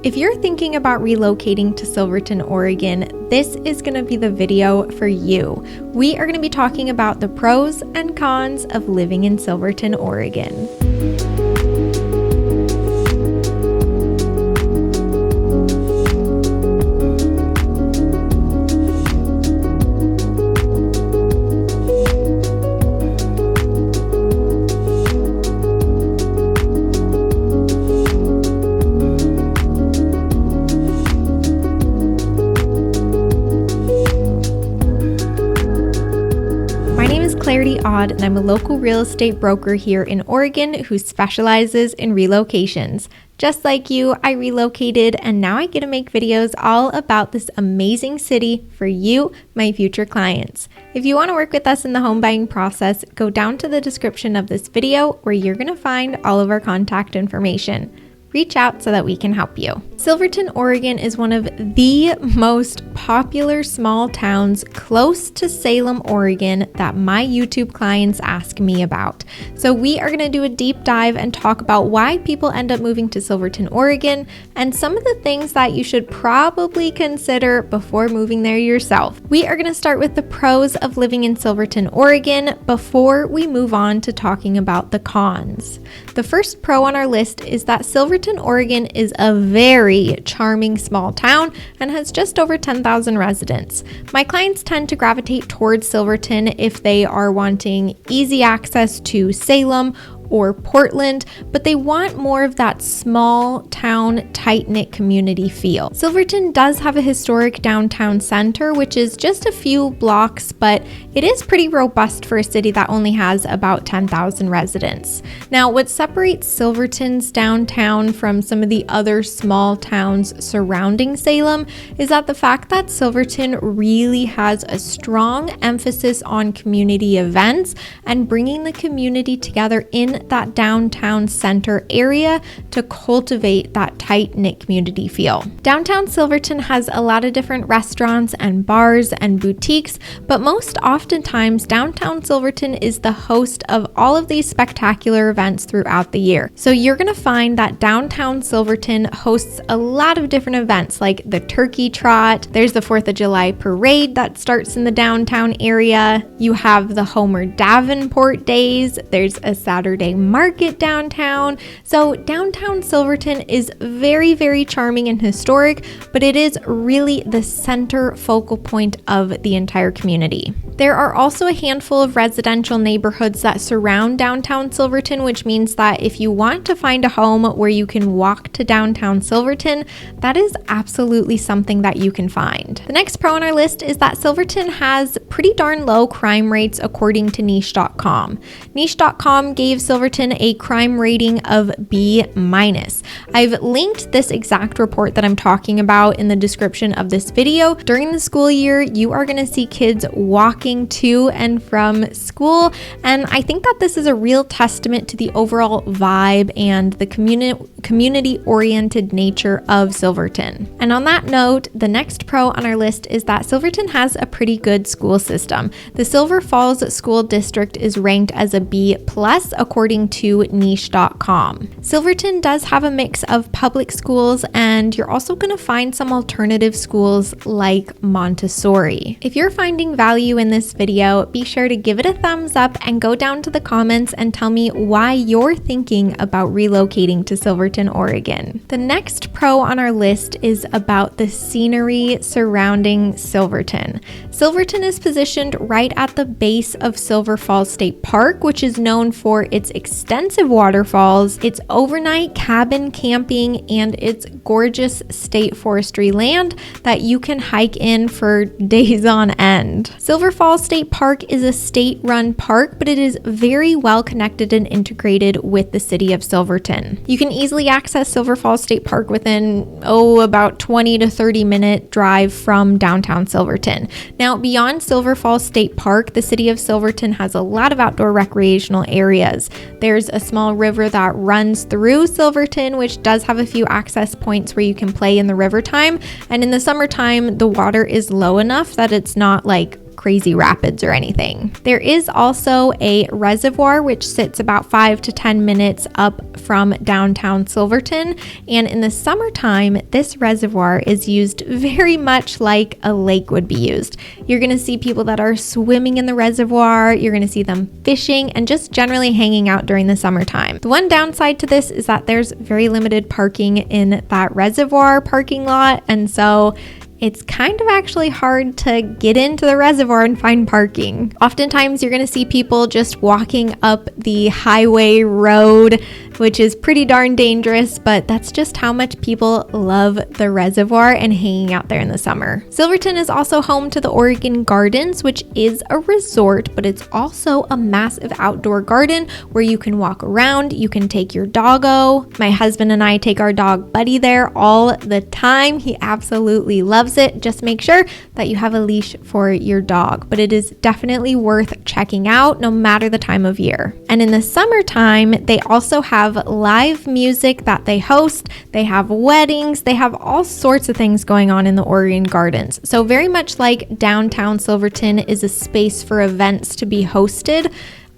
If you're thinking about relocating to Silverton, Oregon, this is going to be the video for you. We are going to be talking about the pros and cons of living in Silverton, Oregon. And I'm a local real estate broker here in Oregon who specializes in relocations. Just like you, I relocated and now I get to make videos all about this amazing city for you, my future clients. If you want to work with us in the home buying process, go down to the description of this video where you're going to find all of our contact information. Reach out so that we can help you. Silverton, Oregon is one of the most popular small towns close to Salem, Oregon that my YouTube clients ask me about. So we are going to do a deep dive and talk about why people end up moving to Silverton, Oregon, and some of the things that you should probably consider before moving there yourself. We are going to start with the pros of living in Silverton, Oregon before we move on to talking about the cons. The first pro on our list is that Silverton, Oregon is a very charming small town and has just over 10,000 residents. My clients tend to gravitate towards Silverton if they are wanting easy access to Salem or Portland, but they want more of that small town, tight-knit community feel. Silverton does have a historic downtown center, which is just a few blocks, but it is pretty robust for a city that only has about 10,000 residents. Now, what separates Silverton's downtown from some of the other small towns surrounding Salem is that the fact that Silverton really has a strong emphasis on community events and bringing the community together in that downtown center area to cultivate that tight-knit community feel. Downtown Silverton has a lot of different restaurants and bars and boutiques, but most oftentimes downtown Silverton is the host of all of these spectacular events throughout the year. So you're going to find that downtown Silverton hosts a lot of different events like the Turkey Trot, there's the 4th of July parade that starts in the downtown area, you have the Homer Davenport Days, there's a Saturday market downtown. So downtown Silverton is very, very charming and historic, but it is really the center focal point of the entire community. There are also a handful of residential neighborhoods that surround downtown Silverton, which means that if you want to find a home where you can walk to downtown Silverton, that is absolutely something that you can find. The next pro on our list is that Silverton has pretty darn low crime rates according to niche.com. Niche.com gave Silverton a crime rating of B-. I've linked this exact report that I'm talking about in the description of this video. During the school year, you are going to see kids walking to and from school, and I think that this is a real testament to the overall vibe and the community-oriented nature of Silverton. And on that note, the next pro on our list is that Silverton has a pretty good school system. The Silver Falls School District is ranked as a B+ according to niche.com. Silverton does have a mix of public schools, and you're also going to find some alternative schools like Montessori. If you're finding value in this video, be sure to give it a thumbs up and go down to the comments and tell me why you're thinking about relocating to Silverton, Oregon. The next pro on our list is about the scenery surrounding Silverton. Silverton is positioned right at the base of Silver Falls State Park, which is known for its extensive waterfalls, its overnight cabin camping, and its gorgeous state forestry land that you can hike in for days on end. Silver Falls State Park is a state-run park, but it is very well connected and integrated with the city of Silverton. You can easily access Silver Falls State Park within, about 20 to 30 minute drive from downtown Silverton. Now, beyond Silver Falls State Park, the city of Silverton has a lot of outdoor recreational areas. There's a small river that runs through Silverton, which does have a few access points where you can play in the river time. And in the summertime, the water is low enough that it's not like crazy rapids or anything. There is also a reservoir which sits about 5 to 10 minutes up from downtown Silverton, and in the summertime this reservoir is used very much like a lake would be used. You're going to see people that are swimming in the reservoir, you're going to see them fishing and just generally hanging out during the summertime. The one downside to this is that there's very limited parking in that reservoir parking lot, and so it's kind of actually hard to get into the reservoir and find parking. Oftentimes you're going to see people just walking up the highway road, which is pretty darn dangerous, but that's just how much people love the reservoir and hanging out there in the summer. Silverton is also home to the Oregon Gardens, which is a resort, but it's also a massive outdoor garden where you can walk around, you can take your doggo. My husband and I take our dog Buddy there all the time. He absolutely loves it. Just make sure that you have a leash for your dog, but it is definitely worth checking out no matter the time of year. And in the summertime, they also have live music that they host. They have weddings. They have all sorts of things going on in the Oregon Gardens. So very much like downtown Silverton is a space for events to be hosted,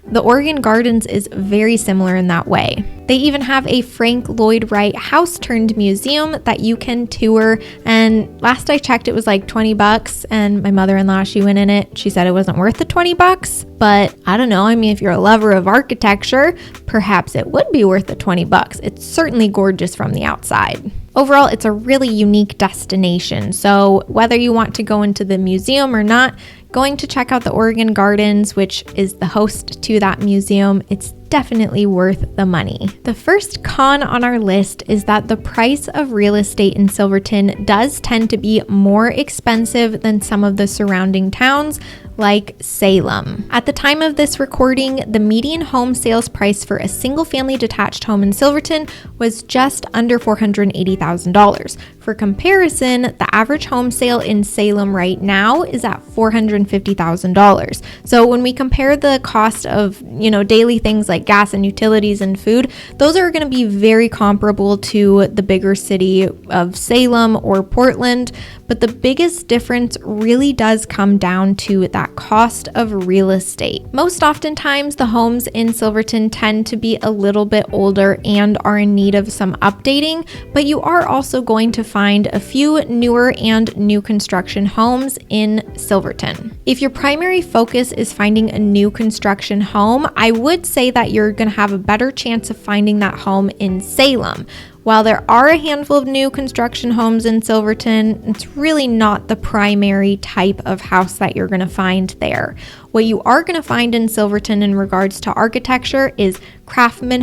the Oregon Gardens is very similar in that way. They even have a Frank Lloyd Wright house-turned museum that you can tour, and last I checked it was like $20, and my mother-in-law, she went in it, she said it wasn't worth the $20, but I don't know, I mean, if you're a lover of architecture, perhaps it would be worth the $20. It's certainly gorgeous from the outside. Overall, it's a really unique destination, so whether you want to go into the museum or not, going to check out the Oregon Gardens, which is the host to that museum, it's definitely worth the money. The first con on our list is that the price of real estate in Silverton does tend to be more expensive than some of the surrounding towns, like Salem. At the time of this recording, the median home sales price for a single-family detached home in Silverton was just under $480,000. For comparison, the average home sale in Salem right now is at $450,000. So when we compare the cost of, daily things like gas and utilities and food, those are going to be very comparable to the bigger city of Salem or Portland. But the biggest difference really does come down to that cost of real estate. Most oftentimes, the homes in Silverton tend to be a little bit older and are in need of some updating, but you are also going to find a few newer and new construction homes in Silverton. If your primary focus is finding a new construction home, I would say that you're going to have a better chance of finding that home in Salem. While there are a handful of new construction homes in Silverton, it's really not the primary type of house that you're going to find there. What you are going to find in Silverton in regards to architecture is craftsman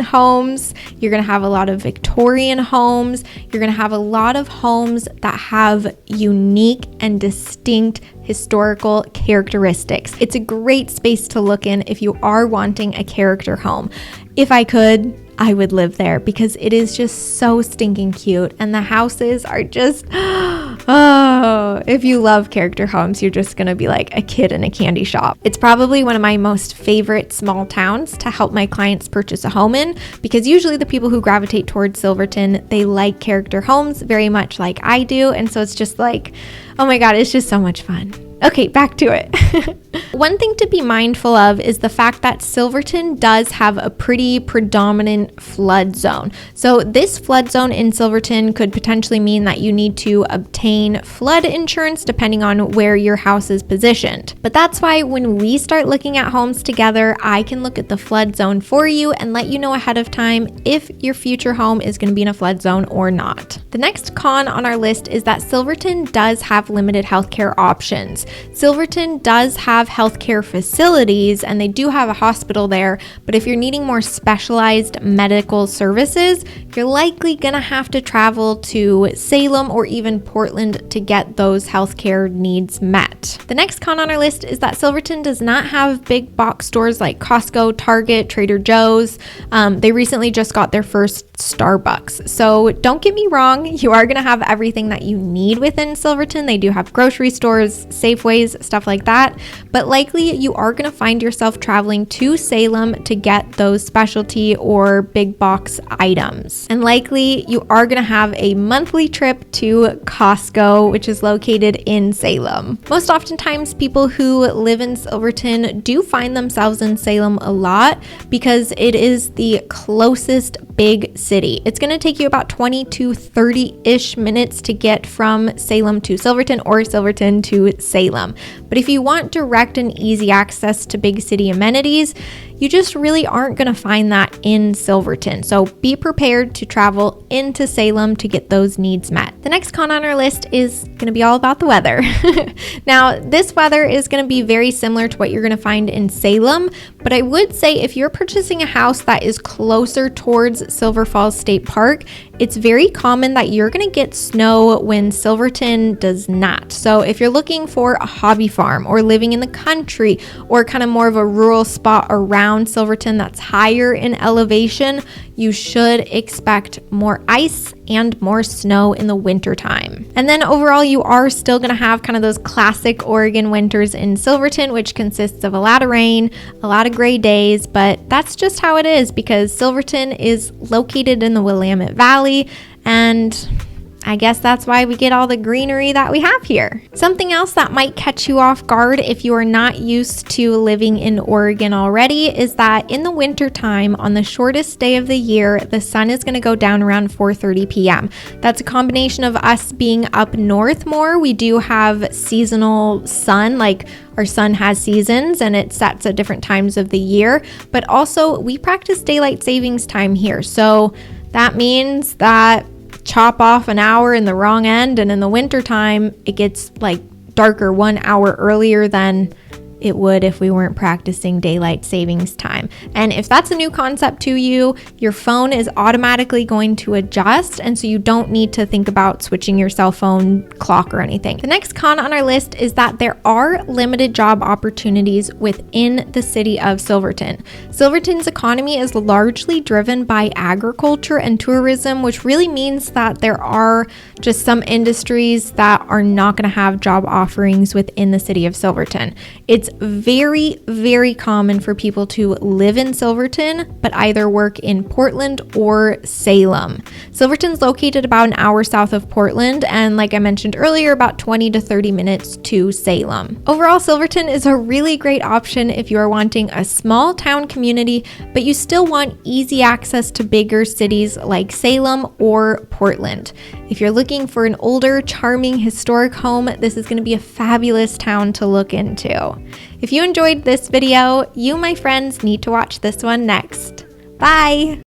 homes. You're going to have a lot of Victorian homes. You're going to have a lot of homes that have unique and distinct historical characteristics. It's a great space to look in if you are wanting a character home. If I could, I would live there because it is just so stinking cute, and the houses are just, oh, if you love character homes, you're just gonna be like a kid in a candy shop. It's probably one of my most favorite small towns to help my clients purchase a home in, because usually the people who gravitate towards Silverton, they like character homes very much like I do, and so it's just like, oh my God, it's just so much fun. Okay, back to it. One thing to be mindful of is the fact that Silverton does have a pretty predominant flood zone. So this flood zone in Silverton could potentially mean that you need to obtain flood insurance depending on where your house is positioned. But that's why when we start looking at homes together, I can look at the flood zone for you and let you know ahead of time if your future home is going to be in a flood zone or not. The next con on our list is that Silverton does have limited healthcare options. Silverton does have healthcare facilities and they do have a hospital there, but if you're needing more specialized medical services, you're likely gonna have to travel to Salem or even Portland to get those healthcare needs met. The next con on our list is that Silverton does not have big box stores like Costco, Target, Trader Joe's. They recently just got their first Starbucks. So don't get me wrong, you are gonna have everything that you need within Silverton. They do have grocery stores, safe Safeways, stuff like that. But likely you are going to find yourself traveling to Salem to get those specialty or big box items. And likely you are going to have a monthly trip to Costco, which is located in Salem. Most oftentimes people who live in Silverton do find themselves in Salem a lot because it is the closest big city. It's going to take you about 20 to 30-ish minutes to get from Salem to Silverton or Silverton to Salem. But if you want direct and easy access to big city amenities, you just really aren't going to find that in Silverton. So be prepared to travel into Salem to get those needs met. The next con on our list is going to be all about the weather. Now, this weather is going to be very similar to what you're going to find in Salem, but I would say if you're purchasing a house that is closer towards Silver Falls State Park, it's very common that you're going to get snow when Silverton does not. So if you're looking for a hobby farm or living in the country or kind of more of a rural spot around Silverton that's higher in elevation, you should expect more ice and more snow in the winter time. And then overall, you are still going to have kind of those classic Oregon winters in Silverton, which consists of a lot of rain, a lot of gray days, but that's just how it is because Silverton is located in the Willamette Valley, and I guess that's why we get all the greenery that we have here. Something else that might catch you off guard if you are not used to living in Oregon already is that in the winter time, on the shortest day of the year, the sun is going to go down around 4:30 p.m. That's a combination of us being up north more. We do have seasonal sun, like our sun has seasons and it sets at different times of the year, but also we practice daylight savings time here. So that means that chop off an hour in the wrong end, and in the winter time it gets like darker 1 hour earlier than it would if we weren't practicing daylight savings time. And if that's a new concept to you, your phone is automatically going to adjust, and so you don't need to think about switching your cell phone clock or anything. The next con on our list is that there are limited job opportunities within the city of Silverton. Silverton's economy is largely driven by agriculture and tourism, which really means that there are just some industries that are not going to have job offerings within the city of Silverton. It's very, very common for people to live in Silverton, but either work in Portland or Salem. Silverton's located about an hour south of Portland, and like I mentioned earlier, about 20 to 30 minutes to Salem. Overall, Silverton is a really great option if you are wanting a small town community, but you still want easy access to bigger cities like Salem or Portland. If you're looking for an older, charming, historic home, this is going to be a fabulous town to look into. If you enjoyed this video, you, my friends, need to watch this one next. Bye!